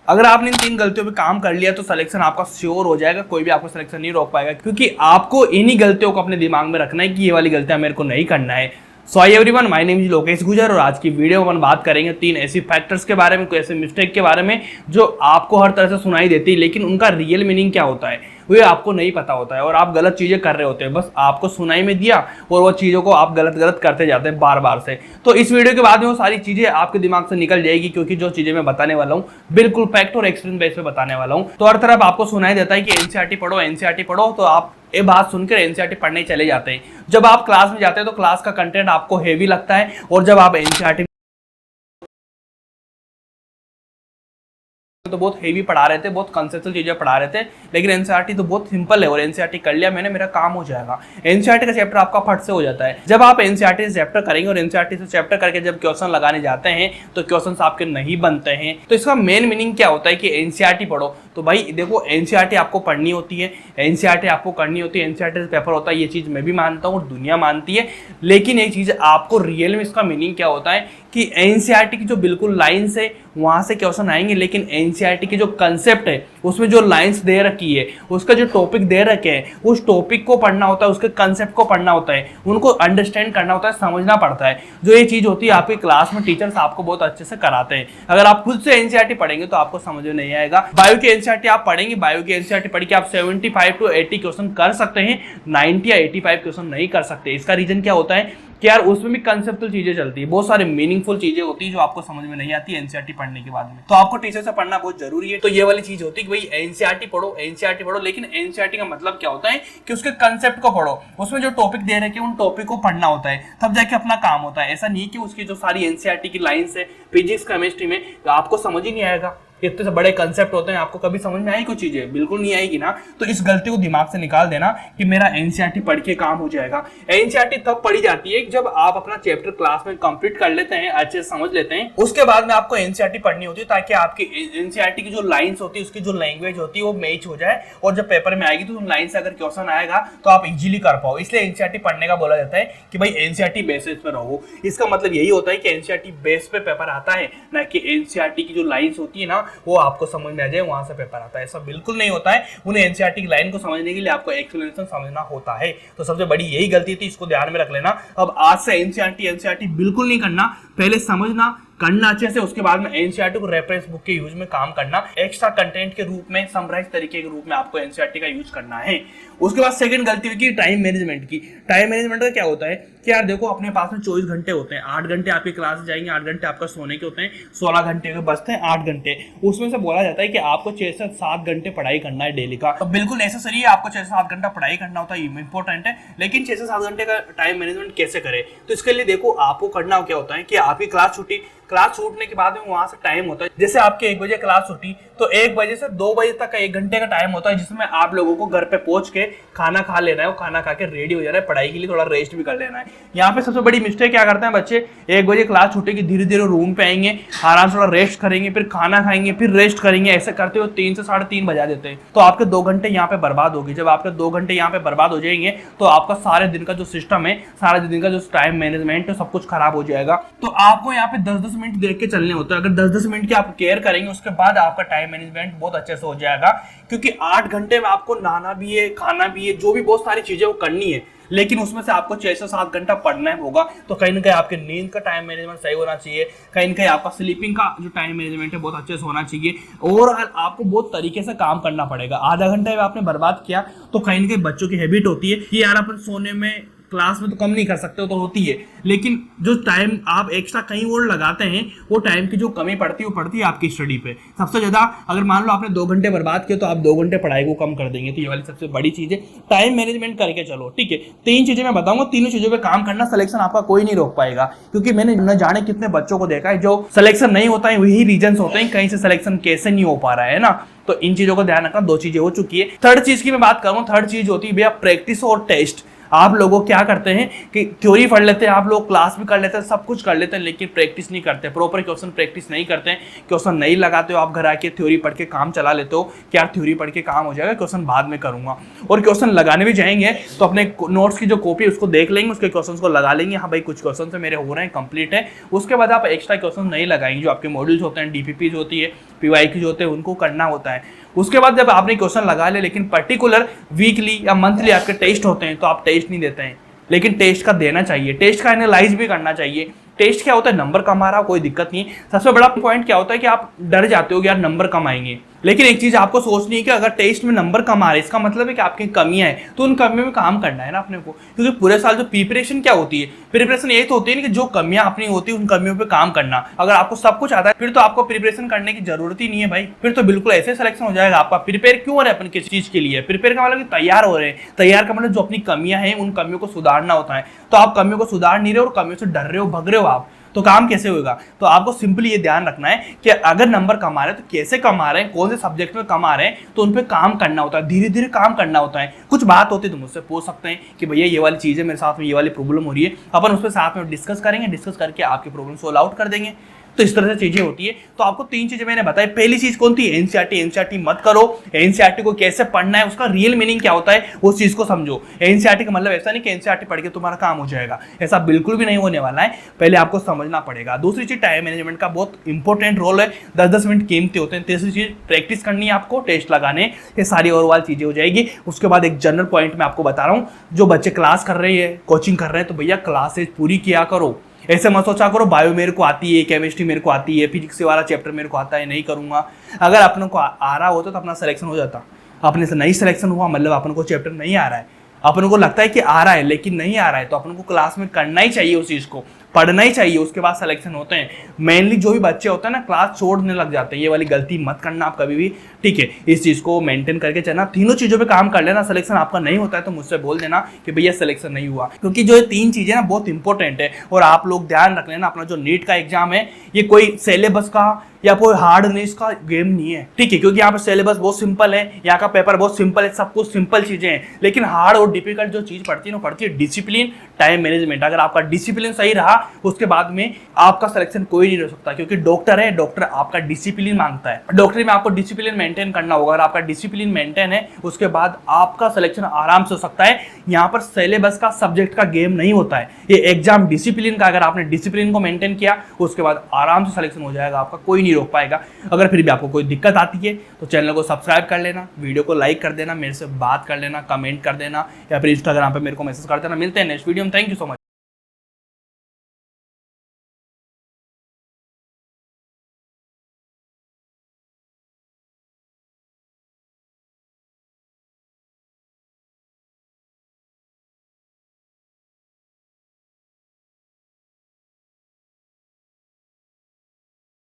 अगर आपने इन 3 गलतियों पे काम कर लिया तो सिलेक्शन आपका श्योर हो जाएगा, कोई भी आपको सिलेक्शन नहीं रोक पाएगा, क्योंकि आपको इन्हीं गलतियों को अपने दिमाग में रखना है कि ये वाली गलतियां मेरे को नहीं करना है। So hi everyone, my name is Lokesh Gujar और आज की वीडियो में हम बात करेंगे 3 ऐसी फैक्टर्स के बारे में, कोई ऐसे मिस्टेक के बारे में जो आपको हर तरह से सुनाई देती है, लेकिन उनका रियल मीनिंग क्या होता है वो आपको नहीं पता होता है और आप गलत चीजें कर रहे होते हैं। बस आपको सुनाई में दिया और वो चीजों को आप गलत करते जाते हैं बार बार से। तो इस वीडियो के बाद में वो सारी चीजें आपके दिमाग से निकल जाएगी, क्योंकि जो चीजें मैं बताने वाला हूँ बिल्कुल फैक्ट और एक्सपीरियंस बेस पे बताने वाला हूँ। तो हर तरफ आपको सुनाई देता है कि एनसीईआरटी पढ़ो, एनसीईआरटी पढ़ो, तो आप ये बात सुनकर एनसीईआरटी पढ़ने चले जाते हैं। जब आप क्लास में जाते हैं तो क्लास का कंटेंट आपको हेवी लगता है, और जब आप एनसीईआरटी तो बहुत हेवी पढ़ा रहे थे, बहुत कंसेप्चुअल चीजें पढ़ा रहे थे, लेकिन एनसीईआरटी तो बहुत सिंपल है और एनसीईआरटी कर लिया मैंने, मेरा काम हो जाएगा। एनसीईआरटी का चैप्टर आपका फट से हो जाता है। जब आप एनसीईआरटी से चैप्टर करेंगे और एनसीईआरटी से चैप्टर करके जब क्वेश्चन लगाने जाते हैं तो क्वेश्चन आपके नहीं बनते हैं। तो इसका मेन मीनिंग क्या होता है कि एनसीईआरटी पढ़ो। तो भाई देखो, एनसीईआरटी आपको पढ़नी होती है, एनसीईआरटी आपको करनी होती है, एनसीईआरटी से पेपर होता है, ये चीज मैं भी मानता हूँ और दुनिया मानती है। लेकिन एक चीज आपको रियल में इसका मीनिंग क्या होता है कि एनसीईआरटी की जो बिल्कुल लाइंस है वहां से क्वेश्चन आएंगे, लेकिन एनसीईआरटी की जो कंसेप्ट है उसमें जो लाइंस दे रखी है, उसका जो टॉपिक दे रखे हैं, उस टॉपिक को पढ़ना होता है, उसके कंसेप्ट को पढ़ना होता है, उनको अंडरस्टैंड करना होता है, समझना पड़ता है। जो ये चीज होती है आपकी क्लास में टीचर्स आपको बहुत अच्छे से कराते हैं। अगर आप खुद से एनसीईआरटी पढ़ेंगे तो आपको समझ में नहीं आएगा। बायो की एनसीईआरटी आप पढ़ेंगे, बायो की एनसीईआरटी पढ़ के आप 75 to 80 क्वेश्चन कर सकते हैं, 90 या 85 क्वेश्चन नहीं कर सकते। इसका रीजन क्या होता है कि यार उसमें भी कंसेप्चुअल चीजें चलती है, बहुत सारे मीनिंगफुल चीजें होती है जो आपको समझ में नहीं आती एनसीईआरटी पढ़ने के बाद में। तो आपको टीचर से पढ़ना बहुत जरूरी है। तो ये वाली चीज होती है कि भाई एनसीईआरटी पढ़ो, एनसीईआरटी पढ़ो, लेकिन एनसीईआरटी का मतलब क्या होता है कि उसके कंसेप्ट को पढ़ो, उसमें जो टॉपिक दे रखे हैं उन टॉपिक को पढ़ना होता है, तब जाके अपना काम होता है। ऐसा नहीं कि उसकी जो सारी एनसीईआरटी की लाइंस है फिजिक्स केमिस्ट्री में आपको समझ ही नहीं आएगा। इतने से बड़े कंसेप्ट होते हैं, आपको कभी समझ में आएगी कोई चीजें? बिल्कुल नहीं आएगी ना। तो इस गलती को दिमाग से निकाल देना कि मेरा एनसीईआरटी पढ़ के काम हो जाएगा। एनसीईआरटी तब पढ़ी जाती है जब आप अपना चैप्टर क्लास में कंप्लीट कर लेते हैं, अच्छे से समझ लेते हैं, उसके बाद में आपको एनसीईआरटी पढ़नी होती है, ताकि आपकी एनसीईआरटी की जो लाइंस होती है, उसकी जो लैंग्वेज होती है वो मैच हो जाए, और जब पेपर में आएगी तो उन लाइन से अगर क्वेश्चन आएगा तो आप इजीली कर पाओ। इसलिए एनसीईआरटी पढ़ने का बोला जाता है कि भाई एनसीईआरटी बेसिस पे रहो। इसका मतलब यही होता है कि एनसीईआरटी बेस पे पेपर आता है, ना कि एनसीईआरटी की जो लाइंस होती है ना वो आपको समझ में आ जाए वहां से पेपर आता है। ऐसा बिल्कुल नहीं होता है। उन्हें एनसीईआरटी की लाइन को समझने के लिए आपको एक्सप्लेनेशन समझना होता है। तो सबसे बड़ी यही गलती थी, इसको ध्यान में रख लेना। अब आज से एनसीईआरटी बिल्कुल नहीं करना, पहले समझना, करना अच्छे से, उसके बाद में एनसीईआरटी को रेफरेंस बुक के यूज में काम करना, एक्स्ट्रा कंटेंट के रूप में, समराइज तरीके के रूप में आपको एनसीईआरटी का यूज करना है। उसके बाद सेकंड गलती हुई टाइम मैनेजमेंट की। टाइम मैनेजमेंट का क्या होता है कि यार देखो, अपने पास में 24 घंटे होते हैं, 8 घंटे आपकी क्लास जाएंगे, 8 घंटे आपका सोने के होते हैं, 16 घंटे के बचते हैं 8 घंटे। उसमें से बोला जाता है कि आपको 6 से 7 घंटे पढ़ाई करना है डेली का। तो बिल्कुल नेसेसरी है, आपको 6 से 7 घंटा पढ़ाई करना होता है, इंपॉर्टेंट है। लेकिन 6 से 7 घंटे का टाइम मैनेजमेंट कैसे करें? तो इसके लिए देखो, आपको करना क्या होता है कि आपकी क्लास छूटने के बाद में वहां से टाइम होता है। जैसे आपके 1 बजे क्लास छूटी तो 1 बजे से 2 बजे तक का 1 घंटे का टाइम होता है, जिसमें आप लोगों को घर पे पहुंच के खाना खा लेना है, वो खाना खा के रेडी हो जाना है, पढ़ाई के लिए थोड़ा रेस्ट भी कर लेना है। यहाँ पे सबसे बड़ी मिस्टेक क्या करते हैं बच्चे, 1 बजे क्लास छूटेगी, धीरे धीरे रूम पे आएंगे, आराम से थोड़ा रेस्ट करेंगे, फिर खाना खाएंगे, फिर रेस्ट करेंगे, ऐसे करते हुए 3 से 3:30 बजा देते हैं। तो आपके 2 घंटे यहाँ पे बर्बाद होगी। जब आपके 2 घंटे यहाँ पे बर्बाद हो जाएंगे तो आपका सारे दिन का जो सिस्टम है, सारे दिन का जो टाइम मैनेजमेंट है, सब कुछ खराब हो जाएगा। तो आपको यहाँ पे 10-10 मिनट देख के चलने होता है। अगर 10-10 मिनट की आप केयर करेंगे, उसके बाद आपका टाइम मैनेजमेंट बहुत अच्छे से हो जाएगा। क्योंकि 8 घंटे में आपको नहाना भी है, खाना भी है, जो भी बहुत सारी चीजें वो करनी है, लेकिन उसमें से आपको 6 से 7 घंटा पढ़ना होगा। तो कहीं ना कहीं आपके नींद का टाइम मैनेजमेंट सही होना चाहिए, कहीं ना कहीं आपका स्लीपिंग का जो टाइम मैनेजमेंट है बहुत अच्छे से होना चाहिए। ओवरऑल आपको बहुत तरीके से काम करना पड़ेगा। आधा घंटा आपने बर्बाद किया तो कहीं ना कहीं बच्चों की हैबिट होती है कि यार अपन सोने में, क्लास में तो कम नहीं कर सकते हो, तो होती है, लेकिन जो टाइम आप एक्स्ट्रा कहीं और लगाते हैं वो टाइम की जो कमी पड़ती है वो पड़ती है आपकी स्टडी पे सबसे ज्यादा। अगर मान लो आपने 2 घंटे बर्बाद किए तो आप 2 घंटे पढ़ाई को कम कर देंगे। तो ये वाली सबसे बड़ी चीज है, टाइम मैनेजमेंट करके चलो। ठीक है, 3 चीजें मैं बताऊंगा, तीनों चीजों पे काम करना, सिलेक्शन आपका कोई नहीं रोक पाएगा। क्योंकि मैंने न जाने कितने बच्चों को देखा है जो सिलेक्शन नहीं होता है, वही रीजन होते हैं कहीं से सिलेक्शन कैसे नहीं हो पा रहा है ना। तो इन चीजों को ध्यान रखना। 2 चीजें हो चुकी है। थर्ड चीज की मैं बात करूं, थर्ड चीज होती है भैया प्रैक्टिस और टेस्ट। आप लोगों क्या करते हैं कि थ्योरी पढ़ लेते हैं, आप लोग क्लास भी कर लेते हैं, सब कुछ कर लेते हैं, लेकिन प्रैक्टिस नहीं करते, प्रॉपर क्वेश्चन प्रैक्टिस नहीं करते हैं, क्वेश्चन नहीं लगाते हो। आप घर आके थ्योरी पढ़ के काम चला लेते हो कि यार थ्योरी पढ़ के काम हो जाएगा, क्वेश्चन बाद में करूंगा। और क्वेश्चन लगाने भी जाएंगे तो अपने नोट्स की जो कॉपी है उसको देख लेंगे, उसके क्वेश्चन को लगा लेंगे, हाँ भाई कुछ क्वेश्चन मेरे हो रहे हैं, कंप्लीट है। उसके बाद आप एक्स्ट्रा क्वेश्चन नहीं लगाएंगे। जो आपके मॉड्यूल्स होते हैं, डीपीपीज होती है, PYQ जो होते हैं उनको करना होता है। उसके बाद जब आपने क्वेश्चन लगा ले, लेकिन पर्टिकुलर वीकली या मंथली आपके टेस्ट होते हैं तो आप टेस्ट नहीं देते हैं, लेकिन टेस्ट का देना चाहिए, टेस्ट का एनालाइज भी करना चाहिए। टेस्ट क्या होता है, नंबर कम आ रहा, कोई दिक्कत नहीं। सबसे बड़ा पॉइंट क्या होता है कि आप डर जाते हो कि यार नंबर कम आएंगे, लेकिन एक चीज आपको सोचनी है कि अगर टेस्ट में नंबर कम आ रहे हैं इसका मतलब है कि आपकी कमियां हैं, तो उन कमियों में काम करना है ना अपने को। क्योंकि पूरे साल जो प्रिपरेशन क्या होती है, प्रिपरेशन यही तो होती है ना कि जो कमियां अपनी होती है उन कमियों पे काम करना। अगर आपको सब कुछ आता है फिर तो आपको प्रिपरेशन करने की जरूरत ही नहीं है भाई, फिर तो बिल्कुल ऐसे सिलेक्शन हो जाएगा आपका। प्रिपेयर क्यों हो रहे हैं अपन किसी चीज के लिए, प्रिपेयर का मतलब तैयार हो रहे हैं, तैयार का मतलब जो अपनी कमियां हैं उन कमियों को सुधारना होता है। तो आप कमियों को सुधार नहीं रहे और कमियों से डर रहे हो, भग रहे हो आप, तो काम कैसे होगा। तो आपको सिंपली ये ध्यान रखना है कि अगर नंबर कम आ रहे हैं तो कैसे कम आ रहे हैं, कौन से सब्जेक्ट में कम आ रहे हैं, तो उन पे काम करना होता है, धीरे धीरे काम करना होता है। कुछ बात होती है तो मुझसे पूछ सकते हैं कि भैया ये वाली चीज़ है मेरे साथ में, ये वाली प्रॉब्लम हो रही है, अपन उस पर साथ में डिस्कस करेंगे, डिस्कस करके आपकी प्रॉब्लम सोल्व आउट कर देंगे। तो इस तरह से चीजें होती है। तो आपको 3 चीजें मैंने बताई। पहली चीज कौन थी, एनसीईआरटी मत करो, एनसीईआरटी को कैसे पढ़ना है, उसका रियल मीनिंग क्या होता है उस चीज को समझो। एनसीईआरटी का मतलब ऐसा नहीं कि एनसीईआरटी पढ़ के तुम्हारा काम हो जाएगा, ऐसा बिल्कुल भी नहीं होने वाला है, पहले आपको समझना पड़ेगा। दूसरी चीज टाइम मैनेजमेंट का बहुत इंपॉर्टेंट रोल है, 10-10 मिनट कीमती होते हैं। तीसरी चीज प्रैक्टिस करनी है आपको, टेस्ट लगाने, ये सारी ओवरऑल चीजें हो जाएगी। उसके बाद एक जनरल पॉइंट मैं आपको बता रहा हूँ, जो बच्चे क्लास कर रहे हैं, कोचिंग कर रहे हैं, तो भैया क्लासेज पूरी किया करो। ऐसे मत सोचा करो बायो मेरे को आती है, केमिस्ट्री मेरे को आती है, फिजिक्स वाला चैप्टर मेरे को आता है, नहीं करूंगा। अगर अपने को आ रहा होता तो अपना सिलेक्शन हो जाता, अपने से नहीं सिलेक्शन हुआ मतलब अपन को चैप्टर नहीं आ रहा है, अपन को लगता है कि आ रहा है लेकिन नहीं आ रहा है, तो अपन को क्लास में करना ही चाहिए, उस चीज़ को पढ़ना ही चाहिए, उसके बाद सिलेक्शन होते हैं। मेनली जो भी बच्चे होते हैं ना क्लास छोड़ने लग जाते हैं, ये वाली गलती मत करना आप कभी भी, ठीक है। इस चीज़ को मेंटेन करके चलना, तीनों चीज़ों पे काम कर लेना। सिलेक्शन आपका नहीं होता है तो मुझसे बोल देना कि भैया सिलेक्शन नहीं हुआ, क्योंकि जो ये 3 चीज़ें ना बहुत इंपॉर्टेंट है। और आप लोग ध्यान रख लेना, अपना जो नीट का एग्जाम है ये कोई सिलेबस का या कोई हार्डनेस का गेम नहीं है, ठीक है। क्योंकि यहाँ पर सिलेबस बहुत सिंपल है, यहाँ का पेपर बहुत सिंपल है, सब कुछ सिंपल चीजें हैं, लेकिन हार्ड और डिफिकल्ट जो चीज पड़ती है ना, पड़ती है डिसिप्लिन, टाइम मैनेजमेंट। अगर आपका डिसिप्लिन सही रहा उसके बाद में आपका सिलेक्शन कोई नहीं रह सकता, क्योंकि डॉक्टर है, डॉक्टर आपका डिसिप्लिन मांगता है, डॉक्टरी में आपको डिसिप्लिन मेंटेन करना होगा। अगर आपका डिसिप्लिन मेंटेन है उसके बाद आपका सिलेक्शन आराम से हो सकता है। यहाँ पर सिलेबस का, सब्जेक्ट का गेम नहीं होता है, ये एग्जाम डिसिप्लिन का। अगर आपने डिसिप्लिन को मेंटेन किया उसके बाद आराम से सिलेक्शन हो जाएगा आपका, कोई नहीं रोक पाएगा। अगर फिर भी आपको कोई दिक्कत आती है तो चैनल को सब्सक्राइब कर लेना, वीडियो को लाइक कर देना, मेरे से बात कर लेना, कमेंट कर देना, या फिर इंस्टाग्राम पे मेरे को मैसेज कर देना। मिलते हैं नेक्स्ट वीडियो में, थैंक यू सो मच।